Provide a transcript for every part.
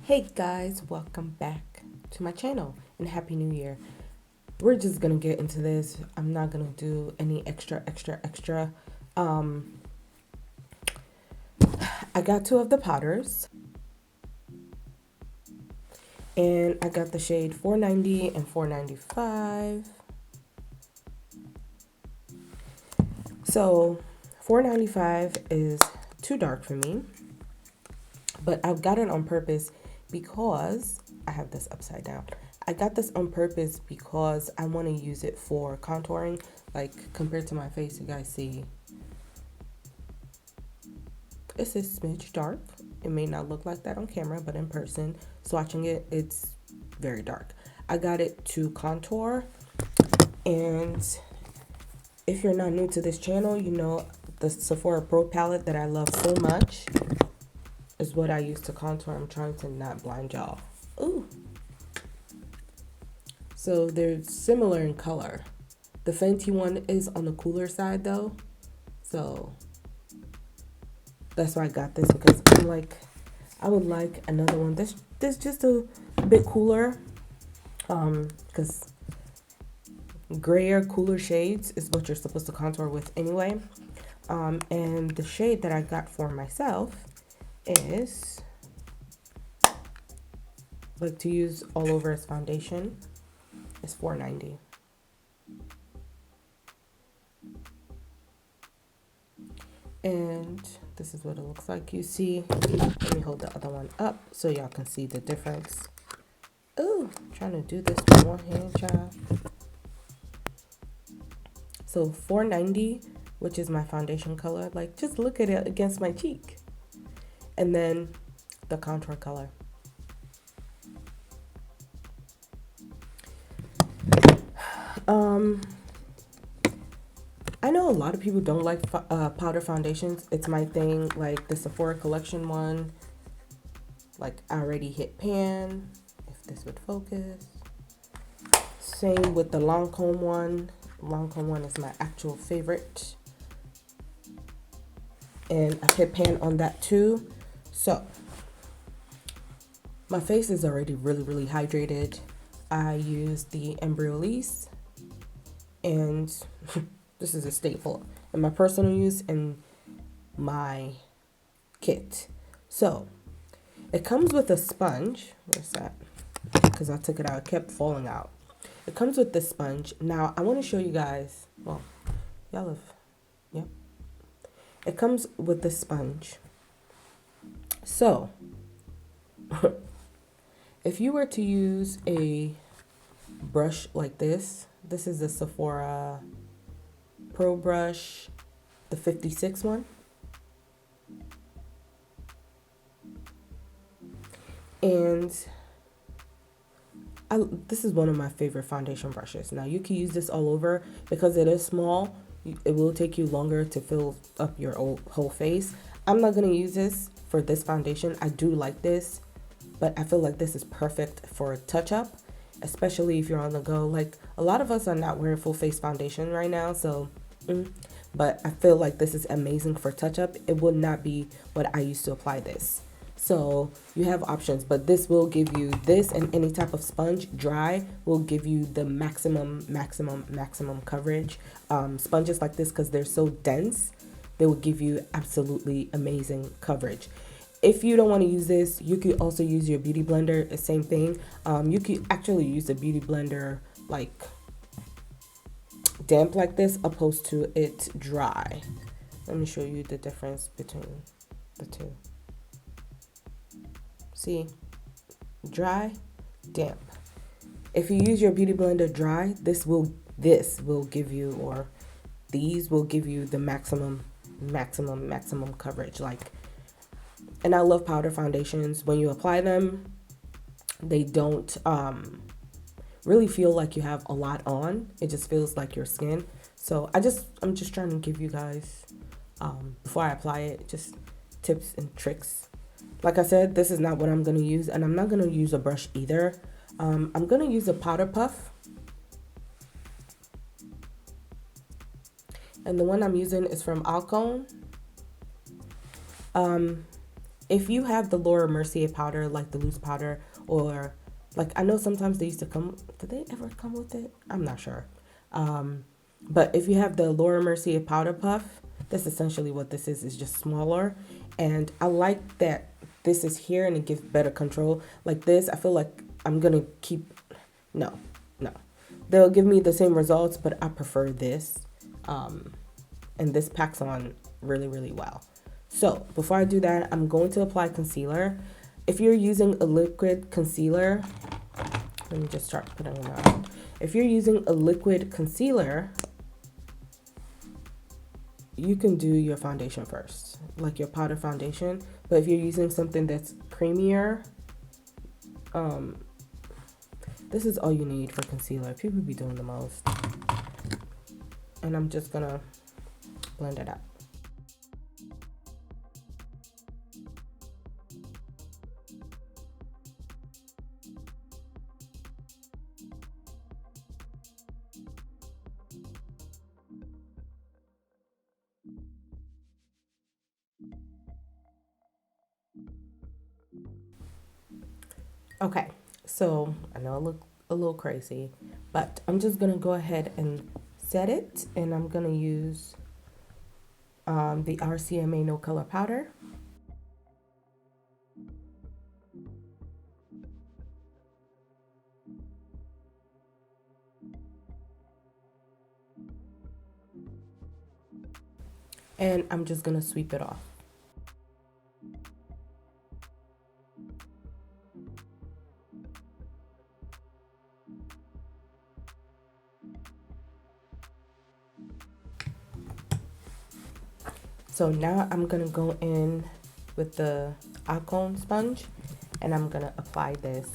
Hey guys, welcome back to my channel and Happy New Year. We're just gonna get into this. I'm not gonna do any extra. Um, I got two of the powders and I got the shade 490 and 495. So 495 is too dark for me, but I've got it on purpose because I have this upside down. I got this on purpose because I want to use it for contouring. Like compared to my face, you guys see it's a smidge dark. It may not look like that on camera, but in person, swatching it, it's very dark. I got it to contour, and if you're not new to this channel, you know the Sephora Pro palette that I love so much is what I use to contour. I'm trying to not blind y'all. Ooh. So they're similar in color. The Fenty one is on the cooler side though. So that's why I got this, because I'm like, I would like another one that's just a bit cooler. Because grayer, cooler shades is what you're supposed to contour with anyway. And the shade that I got for myself is like to use all over as foundation. It's 490. And this is what it looks like. You see, let me hold the other one up so y'all can see the difference. Ooh, trying to do this with one hand, child. So 490, which is my foundation color, like just look at it against my cheek. And then the contour color. I know a lot of people don't like powder foundations. It's my thing, like the Sephora collection one. Like I already hit pan, if this would focus. Same with the Lancome one. Lancome one is my actual favorite. And I hit pan on that too. So my face is already really hydrated. I use the Embryolisse, and this is a staple in my personal use and my kit. So it comes with a sponge. Where's that? Because I took it out, it kept falling out. It comes with this sponge. Now I want to show you guys. Well, y'all have, yep. It comes with this sponge. So if you were to use a brush like this is the Sephora Pro brush, the 56 one. And this is one of my favorite foundation brushes. Now you can use this all over because it is small. It will take you longer to fill up your whole face. I'm not going to use this for this foundation. I do like this, but I feel like this is perfect for touch up, especially if you're on the go. Like a lot of us are not wearing full face foundation right now, so but I feel like this is amazing for touch up. It would not be what I used to apply this. So you have options, but this will give you this, and any type of sponge dry will give you the maximum coverage. Sponges like this, because they're so dense, they will give you absolutely amazing coverage. If you don't want to use this, you could also use your beauty blender. The same thing. You could actually use a beauty blender like damp like this, opposed to it dry. Let me show you the difference between the two. See, dry, damp. If you use your beauty blender dry, this will give you, or these will give you the maximum coverage. Like, and I love powder foundations. When you apply them, they don't really feel like you have a lot on. It just feels like your skin. So I'm just trying to give you guys, before I apply it, just tips and tricks. Like I said, this is not what I'm going to use, and I'm not going to use a brush either. I'm going to use a powder puff. And the one I'm using is from Alcone. If you have the Laura Mercier powder, like the loose powder, or like I know sometimes they used to come, did they ever come with it? I'm not sure. But if you have the Laura Mercier powder puff, that's essentially what this is. It's just smaller. And I like that this is here and it gives better control. Like this, I feel like I'm going to keep, no, no. They'll give me the same results, but I prefer this. And this packs on really, really well. So before I do that, I'm going to apply concealer. If you're using a liquid concealer, let me just start putting them on. If you're using a liquid concealer, you can do your foundation first, like your powder foundation. But if you're using something that's creamier, this is all you need for concealer. People be doing the most. And I'm just gonna blend it out. Okay, so I know I look a little crazy, but I'm just gonna go ahead and set it, and I'm gonna use the RCMA No Color Powder. And I'm just gonna sweep it off. So now I'm gonna go in with the alcohol sponge and I'm gonna apply this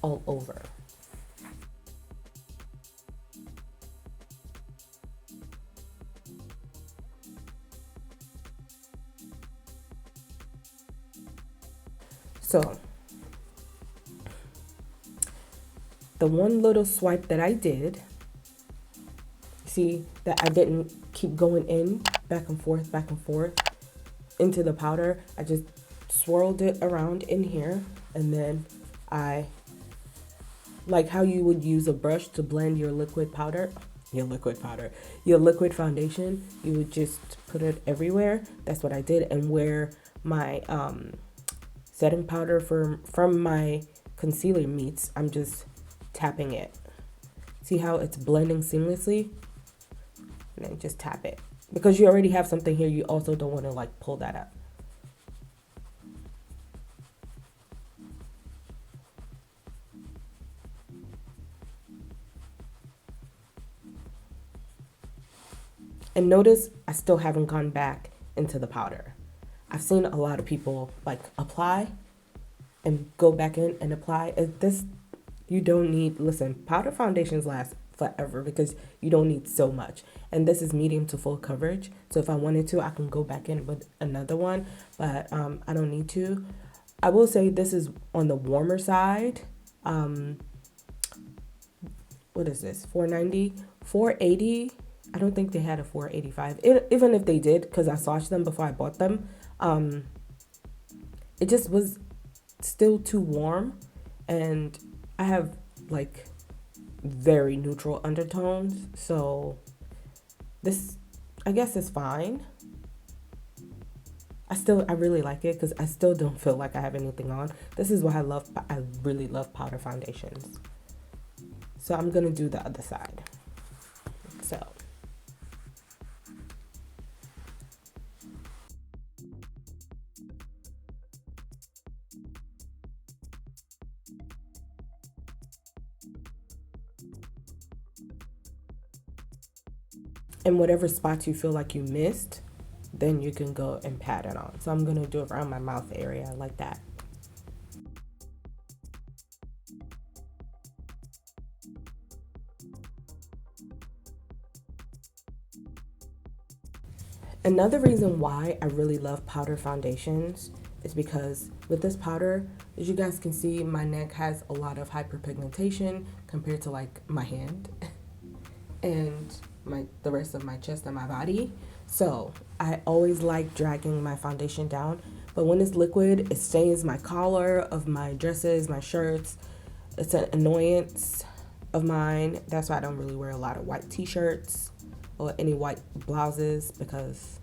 all over. So the one little swipe that I did, see that I didn't keep going in back and forth into the powder. I just swirled it around in here, and then I, like how you would use a brush to blend your liquid foundation, you would just put it everywhere. That's what I did. And where my setting powder from my concealer meets, I'm just tapping it. See how it's blending seamlessly? And then just tap it. Because you already have something here, you also don't want to like pull that up. And notice I still haven't gone back into the powder. I've seen a lot of people like apply and go back in and apply. This, you don't need, listen, powder foundations last forever because you don't need so much. And this is medium to full coverage. So if I wanted to, I can go back in with another one, but I don't need to. I will say this is on the warmer side. What is this? 490, 480. I don't think they had a 485. Even if they did, because I swatched them before I bought them, it just was still too warm. And I have like very neutral undertones, so this, I guess, is fine. I really like it because I still don't feel like I have anything on. This is why I really love powder foundations. So I'm gonna do the other side. So in whatever spots you feel like you missed, then you can go and pat it on. So I'm gonna do it around my mouth area like that. Another reason why I really love powder foundations is because with this powder, as you guys can see, my neck has a lot of hyperpigmentation compared to like my hand and the rest of my chest and my body. So I always like dragging my foundation down But when it's liquid, it stains my collar of my dresses, my shirts. It's an annoyance of mine. That's why I don't really wear a lot of white t-shirts or any white blouses, because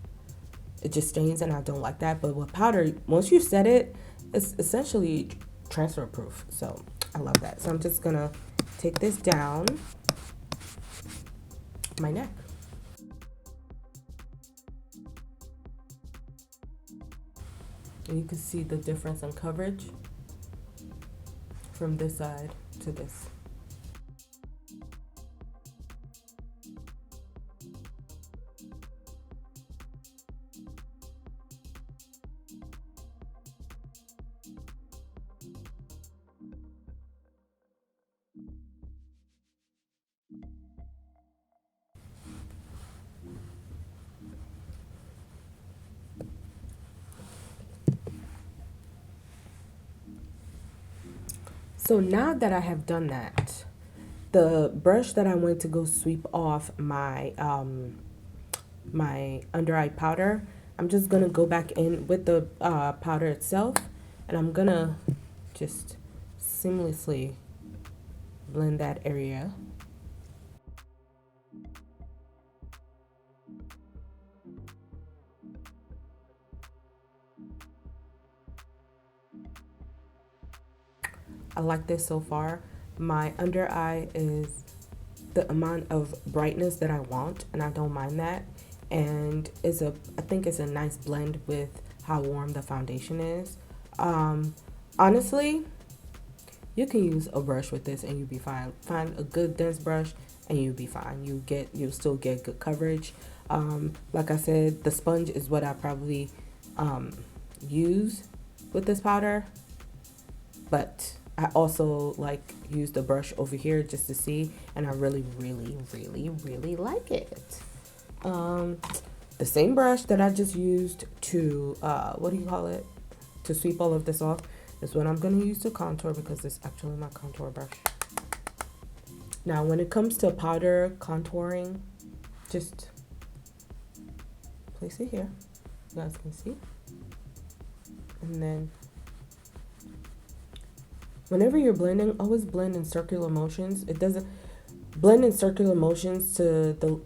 it just stains and I don't like that. But with powder, once you set it, it's essentially transfer proof. So I love that. So I'm just gonna take this down my neck. And you can see the difference in coverage from this side to this. So now that I have done that, the brush that I went to go sweep off my my under eye powder, I'm just gonna go back in with the powder itself, and I'm gonna just seamlessly blend that area. I like this so far. My under eye is the amount of brightness that I want, and I don't mind that. And I think it's a nice blend with how warm the foundation is. Honestly, you can use a brush with this and you'll be fine. Find a good dense brush and you'll be fine. You'll still get good coverage. Like I said, the sponge is what I probably use with this powder, but I also like use the brush over here just to see, and I really like it. The same brush that I just used to to sweep all of this off is what I'm going to use to contour, because it's actually my contour brush. Now when it comes to powder contouring, just place it here, you guys can see, and then whenever you're blending, always blend in circular motions. It doesn't blend in circular motions to the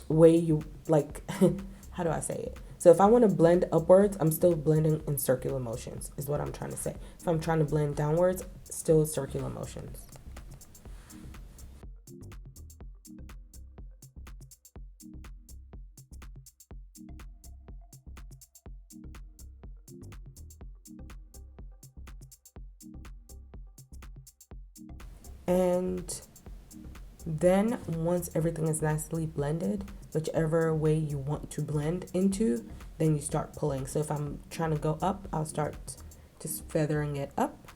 way you like, how do I say it? So if I want to blend upwards, I'm still blending in circular motions, is what I'm trying to say. If I'm trying to blend downwards, still circular motions. And then once everything is nicely blended, whichever way you want to blend into, then you start pulling. So if I'm trying to go up, I'll start just feathering it up.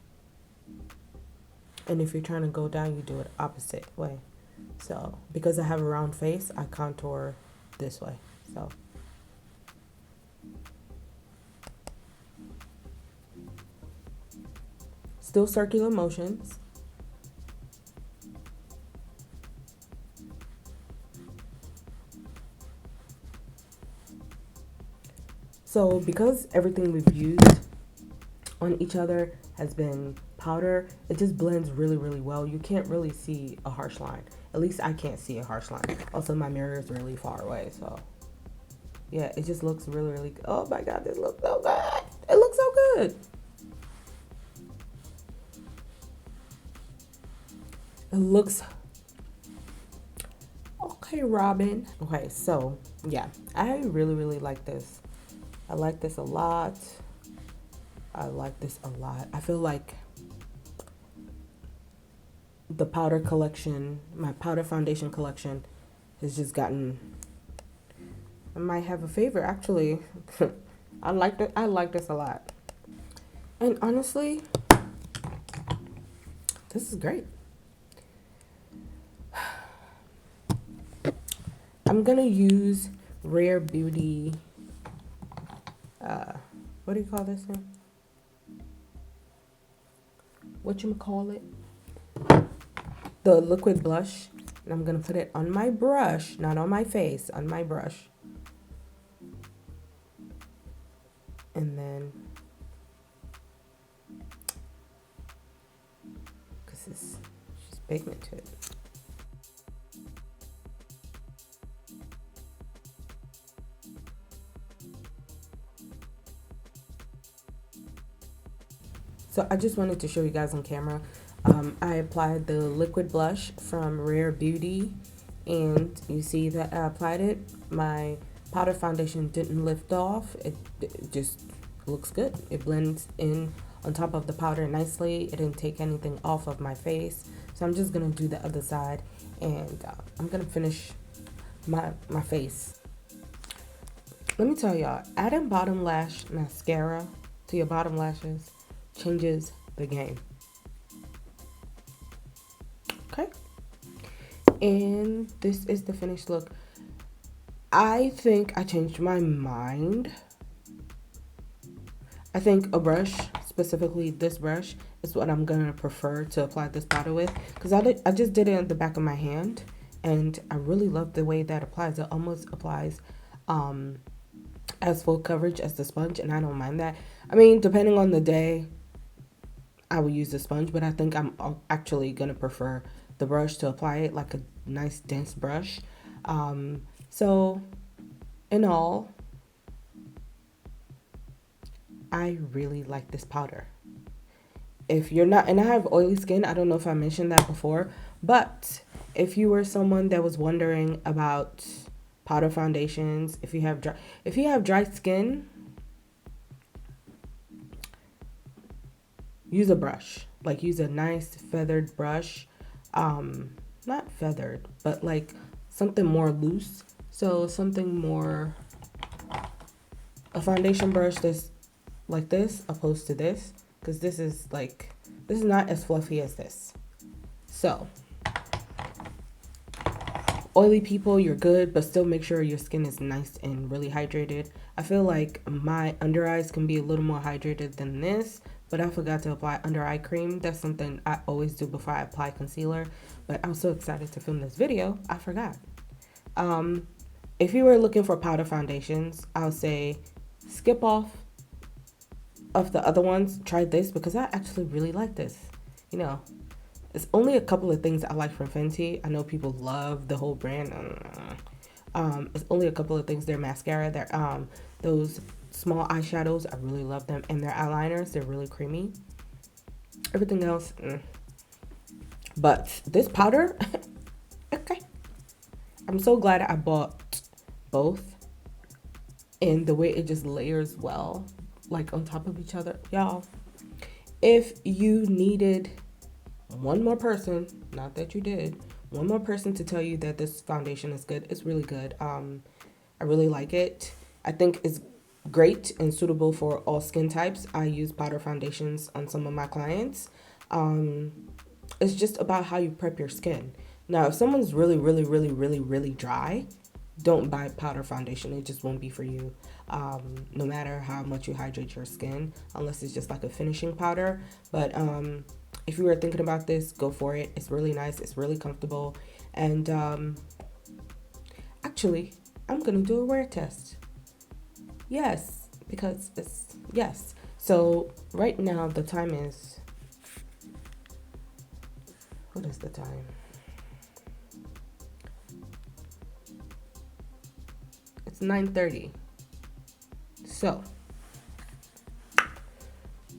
And if you're trying to go down, you do it opposite way. So because I have a round face, I contour this way. So still circular motions. So because everything we've used on each other has been powder, it just blends really well. You can't really see a harsh line. At least I can't see a harsh line. Also, my mirror is really far away, so yeah, it just looks really good. Oh my god, this looks so good. It looks so good. It looks okay, Robin. Okay, so yeah, I really like this. I like this a lot. I like this a lot. I feel like the powder collection, my powder foundation collection, has just gotten, I might have a favorite actually. I like this a lot. And honestly, this is great. I'm gonna use Rare Beauty, what do you call this thing? Whatchamacallit? The liquid blush. And I'm gonna put it on my brush, not on my face, on my brush. And then pigmented. So I just wanted to show you guys on camera. I applied the liquid blush from Rare Beauty, and you see that I applied it. My powder foundation didn't lift off. It just looks good. It blends in on top of the powder nicely. It didn't take anything off of my face. So I'm just gonna do the other side, and I'm gonna finish my face. Let me tell y'all, adding bottom lash mascara to your bottom lashes changes the game. Okay, and this is the finished look. I think I changed my mind. I think a brush, specifically this brush, is what I'm gonna prefer to apply this powder with, because I just did it on the back of my hand, and I really love the way that applies. It almost applies as full coverage as the sponge, and I don't mind that. I mean, depending on the day, I will use the sponge, but I think I'm actually gonna prefer the brush to apply it, like a nice dense brush. So in all, I really like this powder. If you're not, and I have oily skin, I don't know if I mentioned that before, but if you were someone that was wondering about powder foundations, if you have dry skin, use a brush. Like, use a nice feathered brush. Not feathered, but like something more loose. So something more, a foundation brush that's like this opposed to this, because this is not as fluffy as this. So oily people, you're good, but still make sure your skin is nice and really hydrated. I feel like my under eyes can be a little more hydrated than this, but I forgot to apply under eye cream. That's something I always do before I apply concealer, but I'm so excited to film this video, I forgot. If you were looking for powder foundations, I would say skip off of the other ones. Try this, because I actually really like this. You know, it's only a couple of things I like from Fenty. I know people love the whole brand. It's only a couple of things. Their mascara, their those small eyeshadows, I really love them, and their eyeliners, they're really creamy. Everything else, but this powder, okay. I'm so glad I bought both, and the way it just layers well, like on top of each other. Y'all, if you needed one more person, not that you did, one more person to tell you that this foundation is good, it's really good. I really like it. I think it's great and suitable for all skin types. I use powder foundations on some of my clients. It's just about how you prep your skin. Now, if someone's really dry, don't buy powder foundation. It just won't be for you. No matter how much you hydrate your skin, unless it's just like a finishing powder. But if you were thinking about this, go for it. It's really nice. It's really comfortable. And actually, I'm gonna do a wear test. Yes, because it's, yes. So right now the time is, what is the time? It's 9:30. So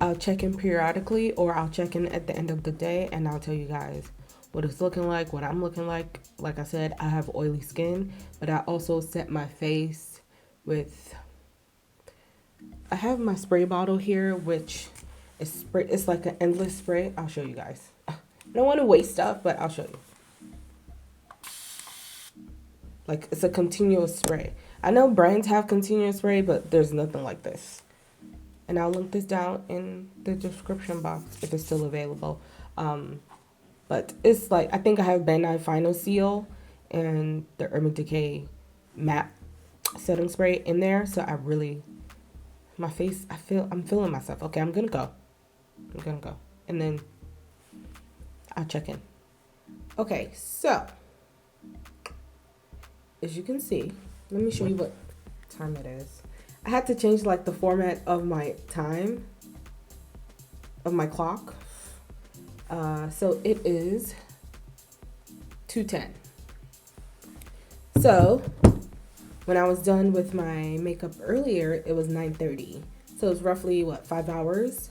I'll check in periodically, or I'll check in at the end of the day, and I'll tell you guys what it's looking like, what I'm looking like. Like I said, I have oily skin, but I also set my face with, I have my spray bottle here, which is spray. It's like an endless spray. I'll show you guys. I don't want to waste stuff, but I'll show you. Like, it's a continuous spray. I know brands have continuous spray, but there's nothing like this. And I'll link this down in the description box if it's still available. But it's like, I think I have Ben Nye Final Seal and the Urban Decay matte setting spray in there. So I really, my face, I'm feeling myself. Okay, I'm gonna go. And then I'll check in. Okay, so as you can see, let me show you what time it is. I had to change like the format of my time, of my clock. So it is 210. So when I was done with my makeup earlier, it was 9:30. So it's roughly what, 5 hours?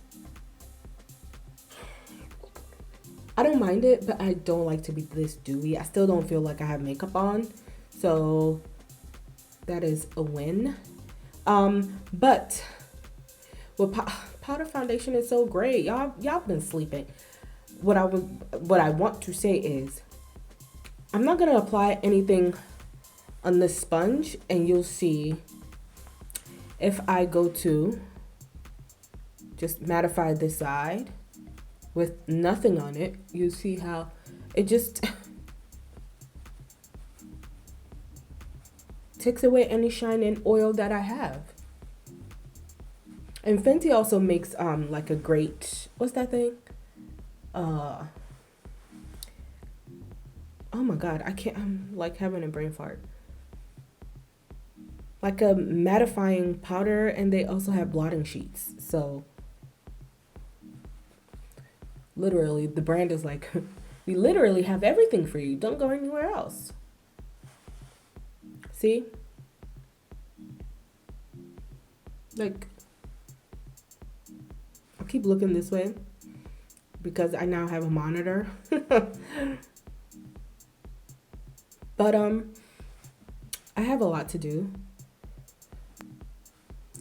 I don't mind it, but I don't like to be this dewy. I still don't feel like I have makeup on. So that is a win. But well, powder foundation is so great. Y'all been sleeping. What I want to say is, I'm not gonna apply anything on this sponge, and you'll see if I go to just mattify this side with nothing on it, you see how it just takes away any shine and oil that I have. And Fenty also makes like a great, what's that thing? Oh my god, I'm like having a brain fart. Like a mattifying powder, and they also have blotting sheets. So literally the brand is like, we literally have everything for you. Don't go anywhere else. See? Like, I'll keep looking this way because I now have a monitor. But I have a lot to do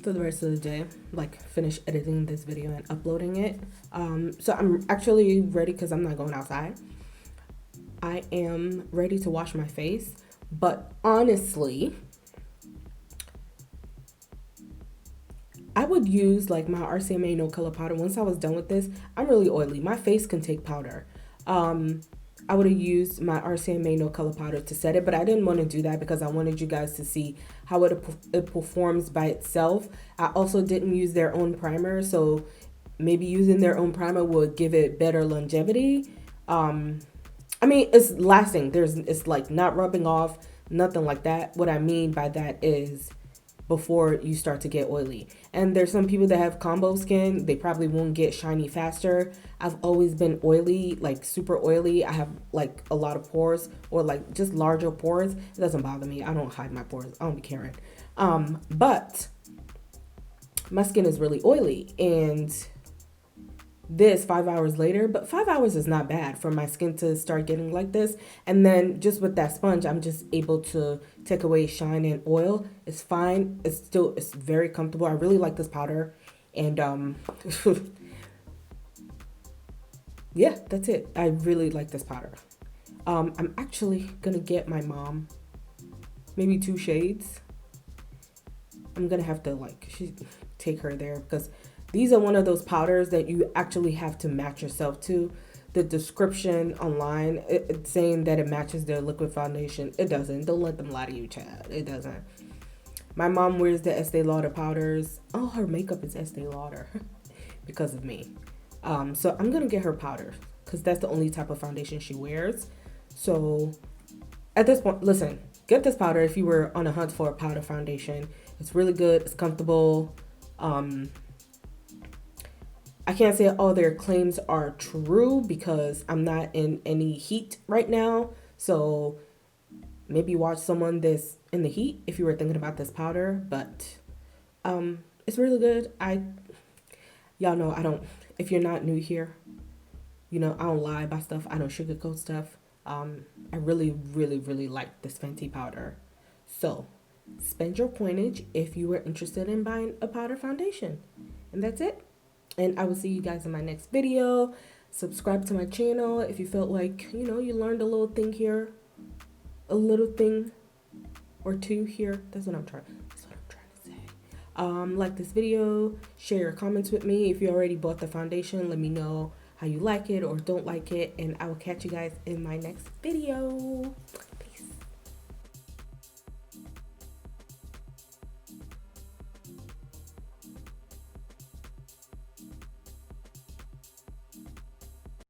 for the rest of the day, like finish editing this video and uploading it. So I'm actually ready because I'm not going outside. I am ready to wash my face, but honestly, I would use like my RCMA no color powder. Once I was done with this, I'm really oily. My face can take powder. I would have used my RCMA no color powder to set it, but I didn't want to do that because I wanted you guys to see how it performs by itself. I also didn't use their own primer, so maybe using their own primer would give it better longevity. I mean, it's lasting. It's like not rubbing off, nothing like that. What I mean by that is before you start to get oily. And there's some people that have combo skin, they probably won't get shiny faster. I've always been oily, like super oily. I have like a lot of pores, or like just larger pores. It doesn't bother me. I don't hide my pores. I don't be caring. But my skin is really oily, and this 5 hours later, but 5 hours is not bad for my skin to start getting like this. And then just with that sponge, I'm just able to take away shine and oil. It's fine. It's very comfortable. I really like this powder. And yeah, that's it. I really like this powder. I'm actually gonna get my mom maybe 2 shades. I'm gonna have to take her there because these are one of those powders that you actually have to match yourself to. The description online, it's saying that it matches their liquid foundation. It doesn't. Don't let them lie to you, Chad. It doesn't. My mom wears the Estee Lauder powders. Oh, her makeup is Estee Lauder because of me. So I'm going to get her powder because that's the only type of foundation she wears. So at this point, listen, get this powder if you were on a hunt for a powder foundation. It's really good. It's comfortable. I can't say all their claims are true because I'm not in any heat right now. So maybe watch someone that's in the heat if you were thinking about this powder. But it's really good. Y'all know if you're not new here, you know, I don't lie about stuff. I don't sugarcoat stuff. I really, really, really like this Fenty powder. So spend your coinage if you were interested in buying a powder foundation. And that's it. And I will see you guys in my next video. Subscribe to my channel if you felt like, you know, you learned a little thing here. A little thing or two here. That's what I'm trying to say. Like this video. Share your comments with me. If you already bought the foundation, let me know how you like it or don't like it. And I will catch you guys in my next video.